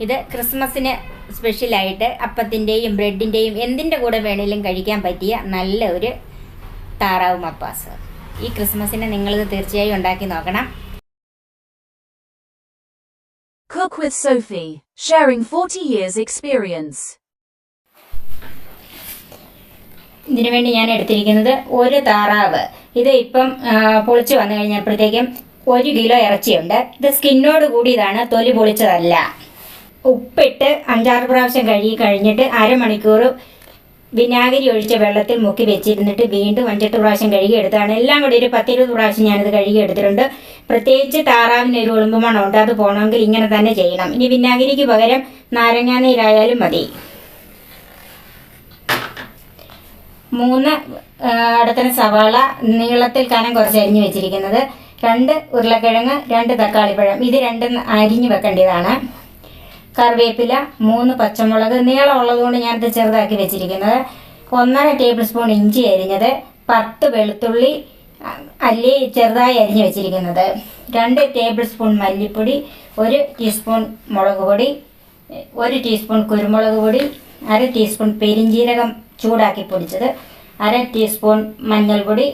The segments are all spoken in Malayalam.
ഇത് ക്രിസ്മസിന് സ്പെഷ്യലായിട്ട് അപ്പത്തിൻ്റെയും ബ്രെഡിൻ്റെയും എന്തിൻ്റെ കൂടെ വേണേലും കഴിക്കാൻ പറ്റിയ നല്ല ഒരു താറാവ് മപ്പാസ്. ഈ ക്രിസ്മസിന് നിങ്ങളിത് തീർച്ചയായും ഉണ്ടാക്കി നോക്കണം. Cook with Sophie, sharing 40 years experience. ഇതിനു വേണ്ടി ഞാൻ എടുത്തിരിക്കുന്നത് ഒരു താറാവ്. ഇത് ഇപ്പം പൊളിച്ച് വന്നു കഴിഞ്ഞപ്പോഴത്തേക്കും 1 കിലോ ഇറച്ചിയുണ്ട്. ഇത് സ്കിന്നോട് കൂടിയതാണ്, തൊലി പൊളിച്ചതല്ല. ഉപ്പിട്ട് 5-6 പ്രാവശ്യം കഴുകി കഴിഞ്ഞിട്ട് അരമണിക്കൂർ വിനാഗിരി ഒഴിച്ച വെള്ളത്തിൽ മുക്കി വെച്ചിരുന്നിട്ട് വീണ്ടും 5-8 പ്രാവശ്യം കഴുകി എടുത്താണ്. എല്ലാം കൂടി ഒരു 10-20 പ്രാവശ്യം ഞാനിത് കഴുകി എടുത്തിട്ടുണ്ട്. പ്രത്യേകിച്ച് താറാവിന് ഒരു ഉളുമ്പ് മണമുണ്ട്, അത് പോകണമെങ്കിൽ ഇങ്ങനെ തന്നെ ചെയ്യണം. ഇനി വിനാഗിരിക്ക് പകരം നാരങ്ങാനീരായാലും മതി. 3 അടത്തന സവാള നീളത്തിൽ കനം കുറച്ച് അരിഞ്ഞ് വെച്ചിരിക്കുന്നത്, 2 ഉരുളക്കിഴങ്ങ്, 2 തക്കാളിപ്പഴം, ഇത് രണ്ടും അരിഞ്ഞ് വെക്കേണ്ടതാണ്. കറിവേപ്പില, 3 പച്ചമുളക് നീളമുള്ളത് കൊണ്ട് ഞാനിത് ചെറുതാക്കി വെച്ചിരിക്കുന്നത്, 1.5 ടേബിൾ സ്പൂൺ ഇഞ്ചി അരിഞ്ഞത്, 10 വെളുത്തുള്ളി അല്ലി ചെറുതായി അരിഞ്ഞ് വെച്ചിരിക്കുന്നത്, 2 ടേബിൾ സ്പൂൺ മല്ലിപ്പൊടി, 1 ടീസ്പൂൺ മുളക് പൊടി, 1 ടീസ്പൂൺ കുരുമുളക് പൊടി, 1/2 ടീസ്പൂൺ പെരിഞ്ജീരകം ചൂടാക്കി പൊടിച്ചത്, 1/2 ടീസ്പൂൺ മഞ്ഞൾപ്പൊടി,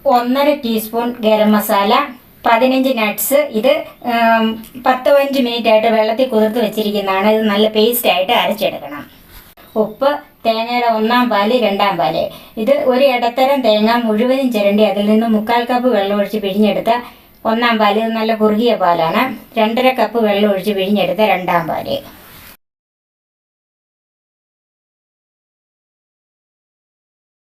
1.5 ടീസ്പൂൺ ഗരം മസാല, 15 നട്ട്സ്. ഇത് 10-15 മിനിറ്റ് ആയിട്ട് വെള്ളത്തിൽ കുതിർത്ത് വെച്ചിരിക്കുന്നതാണ്. ഇത് നല്ല പേസ്റ്റായിട്ട് അരച്ചെടുക്കണം. ഉപ്പ്, തേങ്ങയുടെ 1-ാം പാല്, 2-ാം പാല്. ഇത് ഒരു ഇടത്തരം തേങ്ങ മുഴുവനും ചിരണ്ടി അതിൽ നിന്ന് 1/4 കപ്പ് വെള്ളം ഒഴിച്ച് പിഴിഞ്ഞെടുത്ത 1-ാം പാല്. ഇത് നല്ല കുറുകിയ പാലാണ്. 2.5 കപ്പ് വെള്ളം ഒഴിച്ച് പിഴിഞ്ഞെടുത്ത 2-ാം പാല്.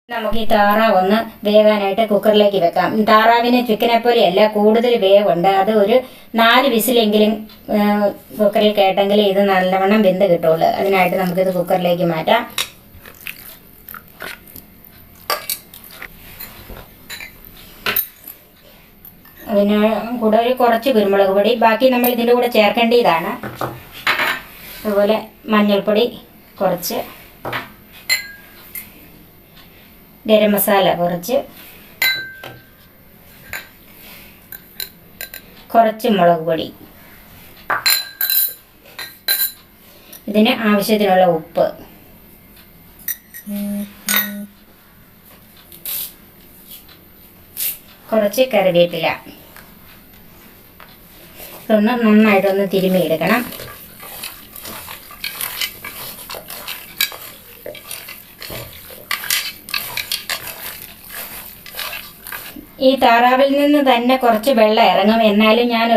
നമുക്ക് ഈ താറാവ് ഒന്ന് വേകാനായിട്ട് കുക്കറിലേക്ക് വെക്കാം. താറാവിന് ചിക്കനെ പോലെയല്ല, കൂടുതൽ വേവുണ്ട്. അത് ഒരു 4 വിസിലെങ്കിലും കുക്കറിൽ കേട്ടെങ്കിൽ ഇത് നല്ലവണ്ണം വെന്ത് കിട്ടുള്ളൂ. അതിനായിട്ട് നമുക്കിത് കുക്കറിലേക്ക് മാറ്റാം. അതിന് കൂടെ കുറച്ച് കുരുമുളക് പൊടി, ബാക്കി നമ്മൾ ഇതിൻ്റെ കൂടെ ചേർക്കേണ്ടതാണ്. അതുപോലെ മഞ്ഞൾപ്പൊടി കുറച്ച്, ഗരം മസാല കുറച്ച് മുളക് പൊടി, ഇതിന് ആവശ്യത്തിനുള്ള ഉപ്പ്, കുറച്ച് കറിവേപ്പില. ഇതൊന്ന് നന്നായിട്ടൊന്ന് തിരുമ്മിയെടുക്കണം. ഈ താറാവിൽ നിന്ന് തന്നെ കുറച്ച് വെള്ളം ഇറങ്ങും. എന്നാലും ഞാൻ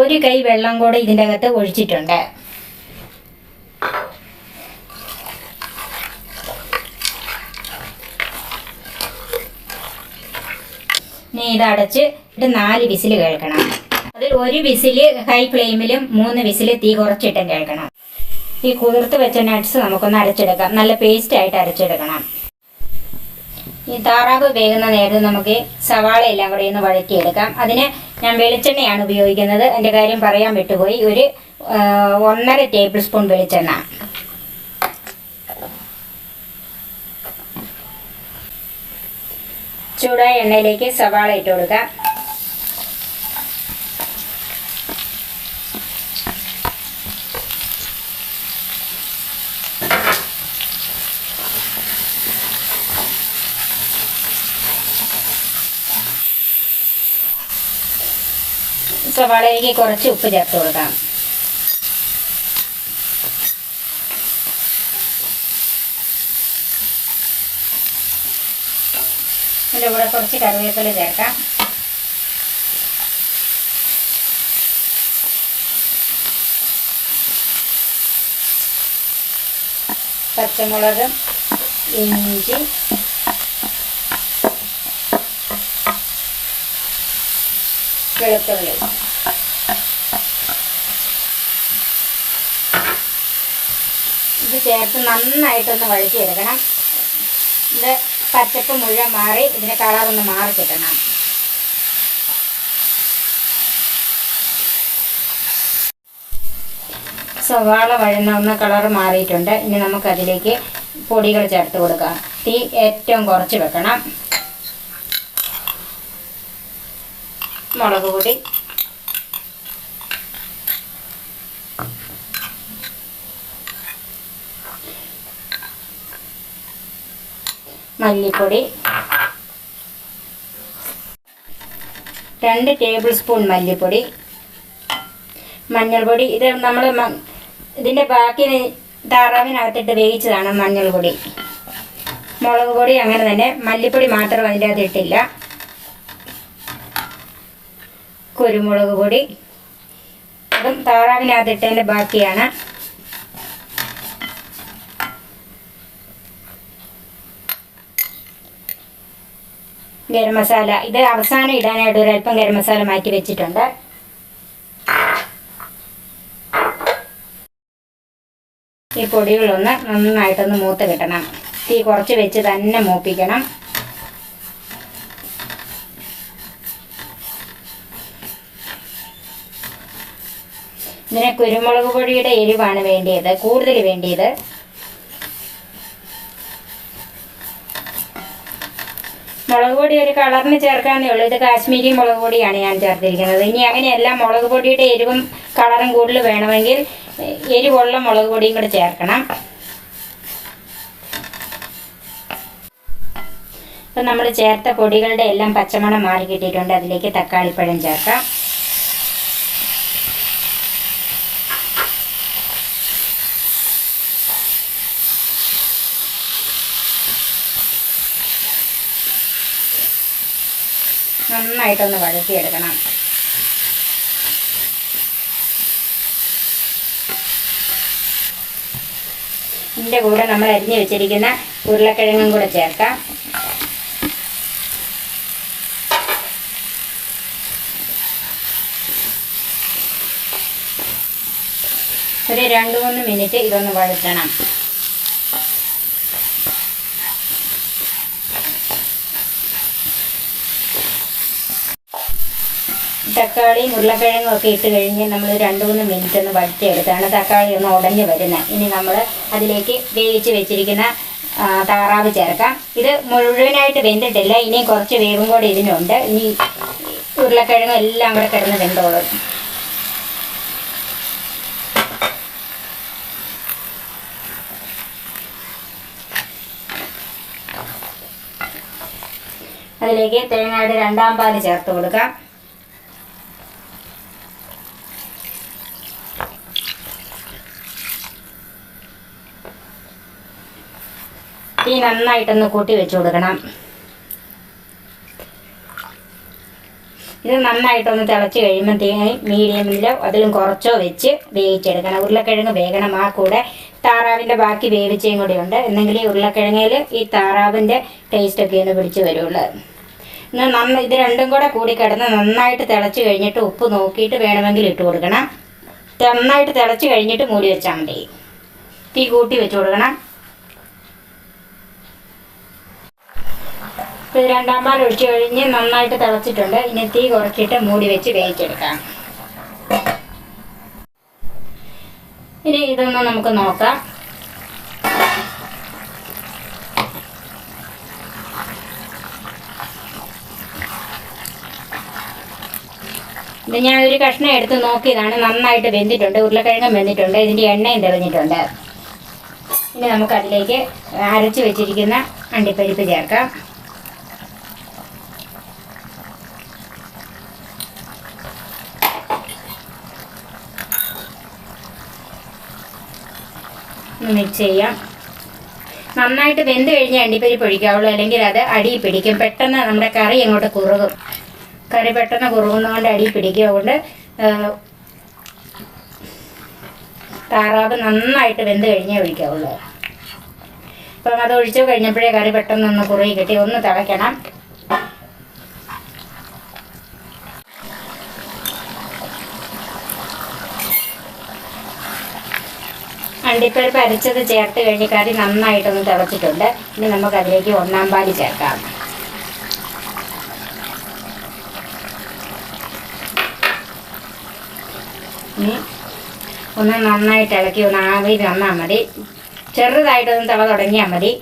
ഒരു കൈ വെള്ളം കൂടെ ഇതിൻ്റെ അകത്ത് ഒഴിച്ചിട്ടുണ്ട്. ഇനി ഇതടച്ച് 4 വിസിൽ കേൾക്കണം. അതിൽ 1 വിസില് ഹൈ ഫ്ലെയിമിലും 3 വിസില് തീ കുറച്ചിട്ടും കേൾക്കണം. ഈ കുതിർത്ത് വെച്ച നട്ട്സ് നമുക്കൊന്ന് അരച്ചെടുക്കാം. നല്ല പേസ്റ്റായിട്ട് അരച്ചെടുക്കണം. ഈ താറാവ് വേകുന്ന നേരത്ത് നമുക്ക് സവാള എല്ലാം കൂടെ ഒന്ന് വഴറ്റിയെടുക്കാം. അതിന് ഞാൻ വെളിച്ചെണ്ണയാണ് ഉപയോഗിക്കുന്നത്. എൻ്റെ കാര്യം പറയാൻ വിട്ടുപോയി. ഒരു 1.5 ടേബിൾ സ്പൂൺ വെളിച്ചെണ്ണ. ചൂടായ എണ്ണയിലേക്ക് സവാള ഇട്ട് കൊടുക്കാം. സവാളയിലേക്ക് കുറച്ച് ഉപ്പ് ചേർത്ത് കൊടുക്കാം. അതിൻ്റെ കൂടെ കുറച്ച് കറിവേപ്പില ചേർക്കാം. പച്ചമുളക്, ഇഞ്ചി, വെളുത്തുള്ളി, ഇത് ചേർത്ത് നന്നായിട്ടൊന്ന് വഴറ്റിയെടുക്കണം. ഇത് പച്ചപ്പ് മുഴുവൻ മാറി ഇതിൻ്റെ കളറൊന്ന് മാറി കിട്ടണം. സവാള വഴന്ന കളർ മാറിയിട്ടുണ്ട്. ഇനി നമുക്കതിലേക്ക് പൊടികൾ ചേർത്ത് കൊടുക്കാം. തീ ഏറ്റവും കുറച്ച് വെക്കണം. മുളക് പൊടി, മല്ലിപ്പൊടി 2 ടേബിൾ സ്പൂൺ മല്ലിപ്പൊടി, മഞ്ഞൾപ്പൊടി. ഇത് നമ്മൾ ഇതിൻ്റെ ബാക്കി താറാവിനകത്തിട്ട് വേവിച്ചതാണ് മഞ്ഞൾപ്പൊടി. മുളക് പൊടി അങ്ങനെ തന്നെ, മല്ലിപ്പൊടി മാത്രം അതിൻ്റെ അകത്ത് ഇട്ടില്ല. കുരുമുളക് പൊടി അതും താറാവിനകത്തിട്ടതിൻ്റെ ബാക്കിയാണ്. ഗരം മസാല ഇത് അവസാനം ഇടാനായിട്ട് ഒരല്പം ഗരം മസാല മാറ്റി വെച്ചിട്ടുണ്ട്. ഈ പൊടികളൊന്ന് നന്നായിട്ടൊന്ന് മൂത്ത് കിട്ടണം. തീ കുറച്ച് വെച്ച് തന്നെ മൂപ്പിക്കണം. ഇതിന് കുരുമുളക് പൊടിയുടെ എരിവാണ് വേണ്ടിയത്, കൂടുതൽ വേണ്ടിയത്. മുളക് പൊടി ഒരു കളറിന് ചേർക്കാന്നേ ഉള്ളൂ. ഇത് കാശ്മീരി മുളക് പൊടിയാണ് ഞാൻ ചേർത്തിരിക്കുന്നത്. ഇനി അങ്ങനെയല്ല, മുളക് പൊടിയുടെ എരിവും കളറും കൂടുതൽ വേണമെങ്കിൽ എരിവുള്ള മുളക് പൊടിയും കൂടെ ചേർക്കണം. ഇപ്പം നമ്മൾ ചേർത്ത പൊടികളുടെ എല്ലാം പച്ചമണം മാറി കിട്ടിയിട്ടുണ്ട്. അതിലേക്ക് തക്കാളിപ്പഴം ചേർക്കാം. നന്നായിട്ടൊന്ന് വഴറ്റിയെടുക്കണം. ഇതിൻ്റെ കൂടെ നമ്മൾ അരിഞ്ഞു വെച്ചിരിക്കുന്ന ഉരുളക്കിഴങ്ങും കൂടെ ചേർക്കാം. ഒരു 2-3 മിനിറ്റ് ഇതൊന്ന് വഴറ്റണം. തക്കാളിയും ഉരുളക്കിഴങ്ങും ഒക്കെ ഇട്ട് കഴിഞ്ഞ് നമ്മൾ 2-3 മിനിറ്റ് ഒന്ന് വഴറ്റിയെടുത്താണ് തക്കാളി ഒന്ന് ഉടഞ്ഞ് വരുന്നത്. ഇനി നമ്മൾ അതിലേക്ക് വേവിച്ച് വെച്ചിരിക്കുന്ന താറാവ് ചേർക്കാം. ഇത് മുഴുവനായിട്ട് വെന്തിട്ടില്ല, ഇനിയും കുറച്ച് വേവും കൂടെ ഇതിനുണ്ട്. ഇനി ഉരുളക്കിഴങ്ങും എല്ലാം കൂടെ കിടന്ന് വെന്തോളും. അതിലേക്ക് തേങ്ങയുടെ 2ാം പാല് ചേർത്ത് കൊടുക്കാം. തീ നന്നായിട്ടൊന്ന് കൂട്ടി വെച്ച് കൊടുക്കണം. ഇത് നന്നായിട്ടൊന്ന് തിളച്ച് കഴിയുമ്പോൾ തീ മീഡിയമിലോ അതിലും കുറച്ചോ വെച്ച് വേവിച്ചെടുക്കണം. ഉരുളക്കിഴങ്ങ് വേകണം. ആ കൂടെ താറാവിൻ്റെ ബാക്കി വേവിച്ചയും കൂടി ഉണ്ട്. എന്നെങ്കിൽ ഈ ഉരുളക്കിഴങ്ങിൽ ഈ താറാവിൻ്റെ ടേസ്റ്റൊക്കെ ഒന്ന് പിടിച്ച് വരുള്ളൂ. ഇത് രണ്ടും കൂടെ കൂടി കിടന്ന് നന്നായിട്ട് തിളച്ച് കഴിഞ്ഞിട്ട് ഉപ്പ് നോക്കിയിട്ട് വേണമെങ്കിൽ ഇട്ട് കൊടുക്കണം. നന്നായിട്ട് തിളച്ച് കഴിഞ്ഞിട്ട് മൂടി വെച്ചാൽ മതി. തീ കൂട്ടി വെച്ച് കൊടുക്കണം. ഇത് 2ാം പാൽ ഒഴിച്ച് കഴിഞ്ഞ് നന്നായിട്ട് തിളച്ചിട്ടുണ്ട്. ഇനി തീ കുറച്ചിട്ട് മൂടി വെച്ച് വേവിച്ചെടുക്കാം. ഇനി ഇതൊന്ന് നമുക്ക് നോക്കാം. ഇത് ഞാൻ ഒരു കഷ്ണം എടുത്ത് നോക്കിയതാണ്. നന്നായിട്ട് വെന്തിട്ടുണ്ട്. ഉരുളക്കിഴങ്ങും വെന്തിട്ടുണ്ട്. ഇതിൻ്റെ എണ്ണയും തെളിഞ്ഞിട്ടുണ്ട്. ഇനി നമുക്കതിലേക്ക് അരച്ച് വെച്ചിരിക്കുന്ന അണ്ടിപ്പരിപ്പ് ചേർക്കാം. മിക്സ് ചെയ്യാം. നന്നായിട്ട് വെന്ത് കഴിഞ്ഞ് അണ്ടിപ്പരിപ്പ് ഒഴിക്കാവുള്ളൂ, അല്ലെങ്കിൽ അത് അടി പിടിക്കും. പെട്ടെന്ന് നമ്മുടെ കറി അങ്ങോട്ട് കുറുകും. കറി പെട്ടെന്ന് കുറുകുന്നതുകൊണ്ട് അടി പിടിക്കും. അതുകൊണ്ട് താറാവ് നന്നായിട്ട് വെന്ത് കഴിഞ്ഞേ ഒഴിക്കാവുള്ളൂ. അപ്പം അത് ഒഴിച്ച് കഴിഞ്ഞപ്പോഴേ കറി പെട്ടെന്നൊന്ന് കുറുകി കിട്ടി. ഒന്ന് തിളയ്ക്കണം. അണ്ടിപ്പരിപ്പ് അരച്ചത് ചേർത്ത് കഴിഞ്ഞ് കറി നന്നായിട്ടൊന്ന് തിളച്ചിട്ടുണ്ട്. ഇനി നമുക്കതിലേക്ക് 1ാം പാല് ചേർക്കാം. ഇനി ഒന്ന് നന്നായിട്ട് ഇളക്കി ഒന്ന് ആവി വന്നാൽ മതി. ചെറുതായിട്ടൊന്ന് തിള തുടങ്ങിയാൽ മതി.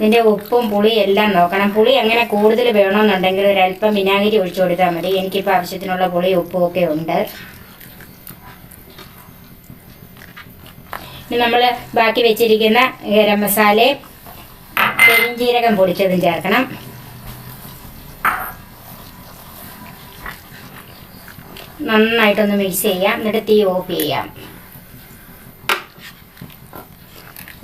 ഇതിൻ്റെ ഉപ്പും പുളിയും എല്ലാം നോക്കണം. പുളി അങ്ങനെ കൂടുതൽ വേണമെന്നുണ്ടെങ്കിൽ ഒരല്പം വിനാഗിരി ഒഴിച്ചു കൊടുത്താൽ മതി. എനിക്കിപ്പോൾ ആവശ്യത്തിനുള്ള പുളിയും ഉപ്പും ഒക്കെ ഉണ്ട്. ഇനി നമ്മൾ ബാക്കി വെച്ചിരിക്കുന്ന ഗരം മസാലയും പെരിഞ്ജീരകം പൊടിച്ചതും ചേർക്കണം. നന്നായിട്ടൊന്ന് മിക്സ് ചെയ്യാം. എന്നിട്ട് തീ ഓഫ് ചെയ്യാം.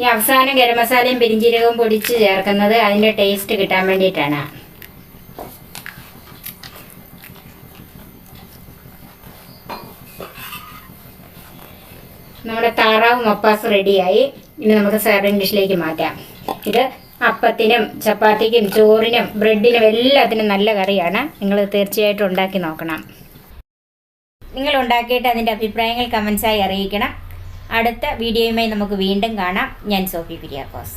ഈ അവസാനം ഗരം മസാലയും പെരിഞ്ജീരകവും പൊടിച്ച് ചേർക്കുന്നത് അതിൻ്റെ ടേസ്റ്റ് കിട്ടാൻ വേണ്ടിയിട്ടാണ്. നമ്മുടെ താറാവ് മപ്പാസ് റെഡിയായി. ഇനി നമുക്ക് സെർവിങ് ഡിഷിലേക്ക് മാറ്റാം. ഇത് അപ്പത്തിനും ചപ്പാത്തിക്കും ചോറിനും ബ്രെഡിനും എല്ലാത്തിനും നല്ല കറിയാണ്. നിങ്ങൾ തീർച്ചയായിട്ടും ഉണ്ടാക്കി നോക്കണം. നിങ്ങൾ ഉണ്ടാക്കിയിട്ട് അതിൻ്റെ അഭിപ്രായങ്ങൾ കമൻസായി അറിയിക്കണം. അടുത്ത വീഡിയോയുമായി നമുക്ക് വീണ്ടും കാണാം. ഞാൻ സോഫി കുര്യാക്കോസ്.